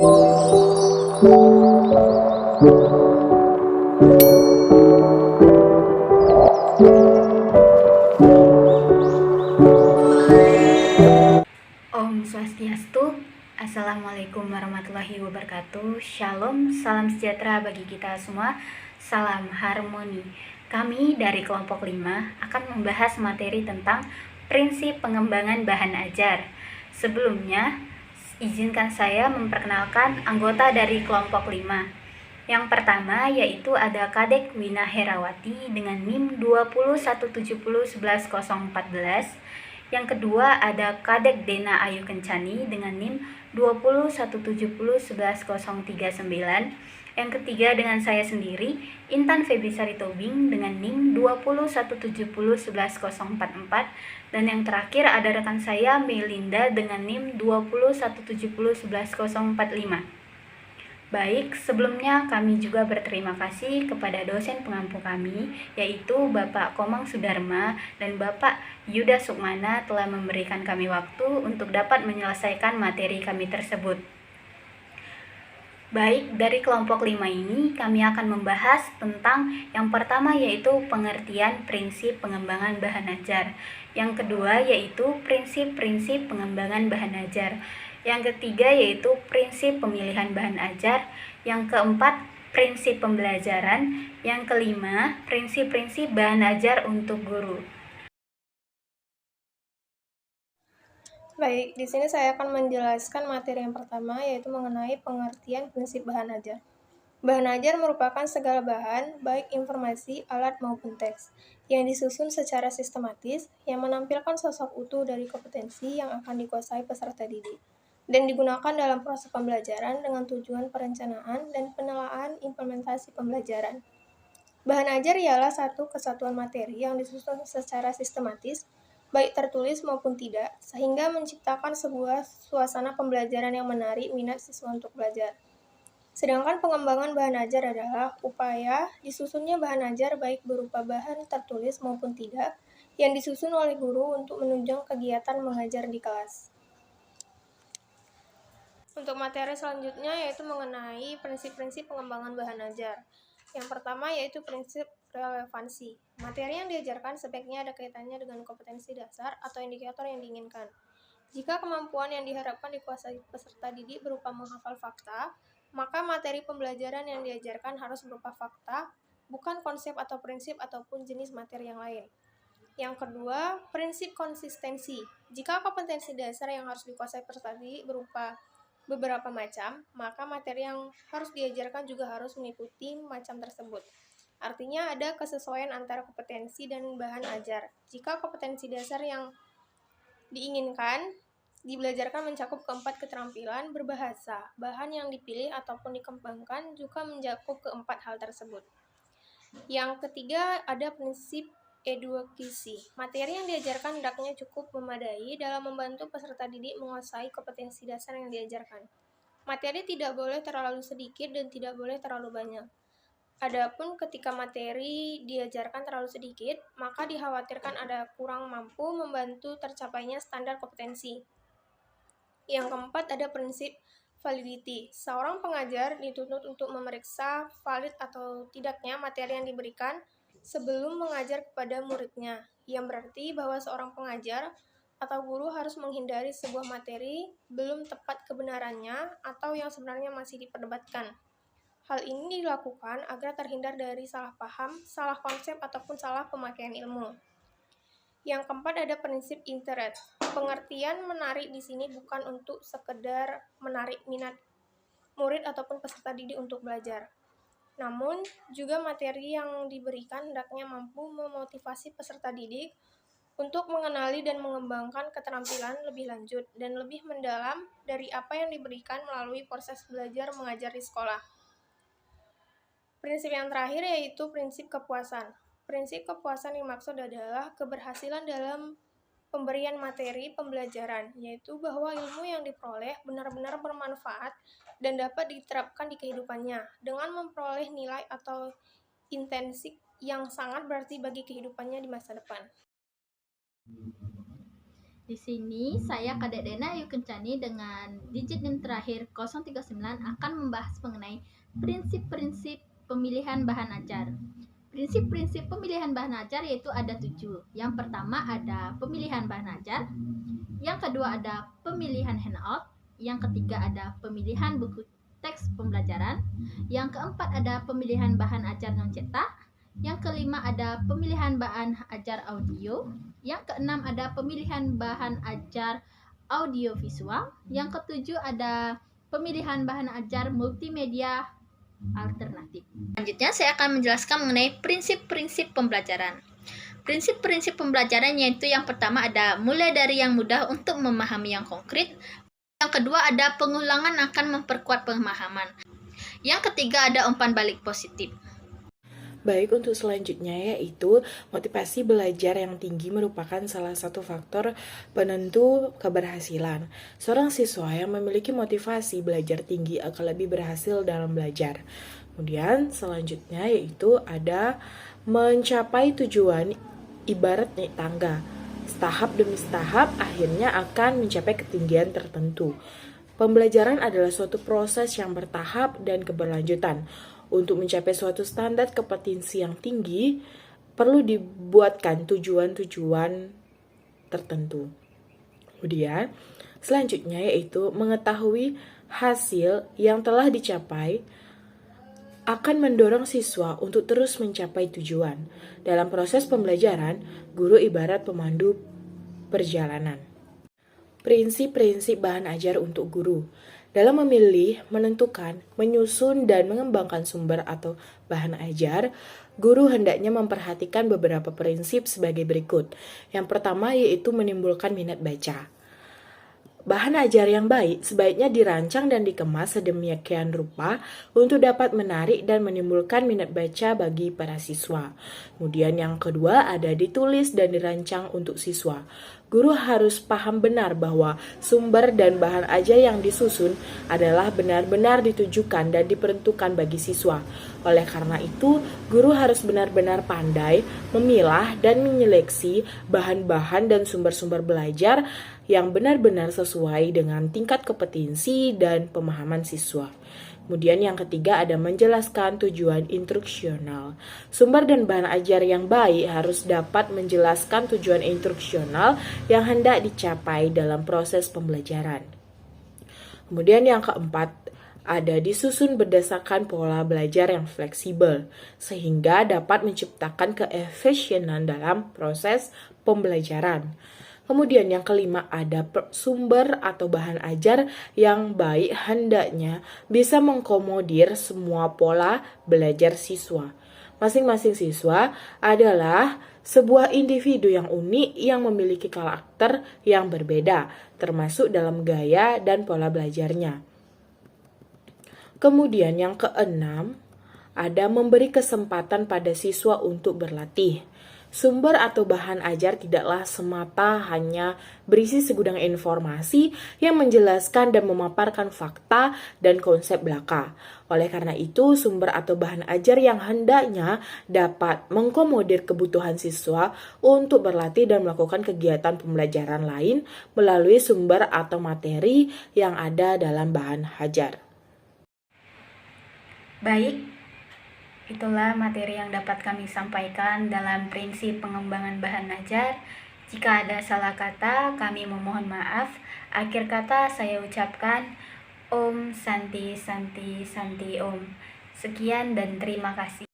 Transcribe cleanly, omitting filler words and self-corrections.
Om Swastiastu, Assalamualaikum warahmatullahi wabarakatuh. Shalom, salam sejahtera bagi kita semua. Salam harmoni. Kami dari kelompok 5 akan membahas materi tentang prinsip pengembangan bahan ajar. Sebelumnya, izinkan saya memperkenalkan anggota dari kelompok 5. Yang pertama yaitu ada Kadek Wina Herawati dengan NIM 201701114. Yang kedua ada Kadek Dena Ayu Kencani dengan NIM 201701139. Yang ketiga dengan saya sendiri, Intan Febrisari Tobing dengan NIM 201701144. Dan yang terakhir ada rekan saya Melinda dengan NIM 201701145. Baik, sebelumnya kami juga berterima kasih kepada dosen pengampu kami, yaitu Bapak Komang Sudarma dan Bapak Yuda Sukmana telah memberikan kami waktu untuk dapat menyelesaikan materi kami tersebut. Baik, dari kelompok 5 ini kami akan membahas tentang yang pertama yaitu pengertian prinsip pengembangan bahan ajar. Yang kedua yaitu prinsip-prinsip pengembangan bahan ajar. Yang ketiga yaitu prinsip pemilihan bahan ajar. Yang keempat, prinsip pembelajaran. Yang kelima, prinsip-prinsip bahan ajar untuk guru. Baik, di sini saya akan menjelaskan materi yang pertama, yaitu mengenai pengertian prinsip bahan ajar. Bahan ajar merupakan segala bahan, baik informasi, alat maupun teks, yang disusun secara sistematis, yang menampilkan sosok utuh dari kompetensi yang akan dikuasai peserta didik, dan digunakan dalam proses pembelajaran dengan tujuan perencanaan dan penelaan implementasi pembelajaran. Bahan ajar ialah satu kesatuan materi yang disusun secara sistematis, baik tertulis maupun tidak, sehingga menciptakan sebuah suasana pembelajaran yang menarik minat siswa untuk belajar. Sedangkan pengembangan bahan ajar adalah upaya disusunnya bahan ajar baik berupa bahan tertulis maupun tidak, yang disusun oleh guru untuk menunjang kegiatan mengajar di kelas. Untuk materi selanjutnya yaitu mengenai prinsip-prinsip pengembangan bahan ajar. Yang pertama yaitu prinsip relevansi. Materi yang diajarkan sebaiknya ada kaitannya dengan kompetensi dasar atau indikator yang diinginkan. Jika kemampuan yang diharapkan dikuasai peserta didik berupa menghafal fakta, maka materi pembelajaran yang diajarkan harus berupa fakta, bukan konsep atau prinsip ataupun jenis materi yang lain. Yang kedua, prinsip konsistensi. Jika kompetensi dasar yang harus dikuasai peserta didik berupa beberapa macam, maka materi yang harus diajarkan juga harus mengikuti macam tersebut. Artinya ada kesesuaian antara kompetensi dan bahan ajar. Jika kompetensi dasar yang diinginkan dibelajarkan mencakup keempat keterampilan berbahasa, bahan yang dipilih ataupun dikembangkan juga mencakup keempat hal tersebut. Yang ketiga ada prinsip edukasi. Materi yang diajarkan hendaknya cukup memadai dalam membantu peserta didik menguasai kompetensi dasar yang diajarkan. Materi tidak boleh terlalu sedikit dan tidak boleh terlalu banyak. Adapun ketika materi diajarkan terlalu sedikit, maka dikhawatirkan ada kurang mampu membantu tercapainya standar kompetensi. Yang keempat ada prinsip validity. Seorang pengajar dituntut untuk memeriksa valid atau tidaknya materi yang diberikan sebelum mengajar kepada muridnya, yang berarti bahwa seorang pengajar atau guru harus menghindari sebuah materi belum tepat kebenarannya atau yang sebenarnya masih diperdebatkan. Hal ini dilakukan agar terhindar dari salah paham, salah konsep, ataupun salah pemakaian ilmu. Yang keempat ada prinsip interest. Pengertian menarik di sini bukan untuk sekedar menarik minat murid ataupun peserta didik untuk belajar. Namun, juga materi yang diberikan hendaknya mampu memotivasi peserta didik untuk mengenali dan mengembangkan keterampilan lebih lanjut dan lebih mendalam dari apa yang diberikan melalui proses belajar mengajar di sekolah. Prinsip yang terakhir yaitu prinsip kepuasan. Prinsip kepuasan yang dimaksud adalah keberhasilan dalam pemberian materi pembelajaran, yaitu bahwa ilmu yang diperoleh benar-benar bermanfaat dan dapat diterapkan di kehidupannya dengan memperoleh nilai atau intensik yang sangat berarti bagi kehidupannya di masa depan. Di sini saya Kadek Dena Ayu Kencani dengan digit NIM terakhir 039 akan membahas mengenai prinsip-prinsip pemilihan bahan ajar. Prinsip-prinsip pemilihan bahan ajar yaitu ada 7. Yang pertama ada pemilihan bahan ajar, yang kedua ada pemilihan handout, yang ketiga ada pemilihan buku teks pembelajaran, yang keempat ada pemilihan bahan ajar non cetak, yang kelima ada pemilihan bahan ajar audio, yang keenam ada pemilihan bahan ajar audio visual, yang ketujuh ada pemilihan bahan ajar multimedia alternatif. Selanjutnya saya akan menjelaskan mengenai prinsip-prinsip pembelajaran. Prinsip-prinsip pembelajaran yaitu yang pertama ada mulai dari yang mudah untuk memahami yang konkret. Yang kedua ada pengulangan akan memperkuat pemahaman. Yang ketiga ada umpan balik positif. Baik, untuk selanjutnya yaitu motivasi belajar yang tinggi merupakan salah satu faktor penentu keberhasilan. Seorang siswa yang memiliki motivasi belajar tinggi akan lebih berhasil dalam belajar. Kemudian selanjutnya yaitu ada mencapai tujuan ibarat naik tangga. Tahap demi tahap akhirnya akan mencapai ketinggian tertentu. Pembelajaran adalah suatu proses yang bertahap dan keberlanjutan. Untuk mencapai suatu standar kompetensi yang tinggi, perlu dibuatkan tujuan-tujuan tertentu. Kemudian, selanjutnya yaitu mengetahui hasil yang telah dicapai akan mendorong siswa untuk terus mencapai tujuan. Dalam proses pembelajaran, guru ibarat pemandu perjalanan. Prinsip-prinsip bahan ajar untuk guru. Dalam memilih, menentukan, menyusun, dan mengembangkan sumber atau bahan ajar, guru hendaknya memperhatikan beberapa prinsip sebagai berikut. Yang pertama yaitu menimbulkan minat baca. Bahan ajar yang baik sebaiknya dirancang dan dikemas sedemikian rupa untuk dapat menarik dan menimbulkan minat baca bagi para siswa. Kemudian yang kedua ada ditulis dan dirancang untuk siswa. Guru harus paham benar bahwa sumber dan bahan ajar yang disusun adalah benar-benar ditujukan dan diperuntukkan bagi siswa. Oleh karena itu, guru harus benar-benar pandai memilah dan menyeleksi bahan-bahan dan sumber-sumber belajar yang benar-benar sesuai dengan tingkat kompetensi dan pemahaman siswa. Kemudian yang ketiga ada menjelaskan tujuan instruksional. Sumber dan bahan ajar yang baik harus dapat menjelaskan tujuan instruksional yang hendak dicapai dalam proses pembelajaran. Kemudian yang keempat ada disusun berdasarkan pola belajar yang fleksibel sehingga dapat menciptakan keefisienan dalam proses pembelajaran. Kemudian yang kelima ada sumber atau bahan ajar yang baik hendaknya bisa mengakomodir semua pola belajar siswa. Masing-masing siswa adalah sebuah individu yang unik yang memiliki karakter yang berbeda, termasuk dalam gaya dan pola belajarnya. Kemudian yang keenam ada memberi kesempatan pada siswa untuk berlatih. Sumber atau bahan ajar tidaklah semata hanya berisi segudang informasi yang menjelaskan dan memaparkan fakta dan konsep belaka. Oleh karena itu, sumber atau bahan ajar yang hendaknya dapat mengakomodir kebutuhan siswa untuk berlatih dan melakukan kegiatan pembelajaran lain melalui sumber atau materi yang ada dalam bahan ajar. Baik, itulah materi yang dapat kami sampaikan dalam prinsip pengembangan bahan ajar. Jika ada salah kata, kami memohon maaf. Akhir kata saya ucapkan Om Santi Santi Santi Om. Sekian dan terima kasih.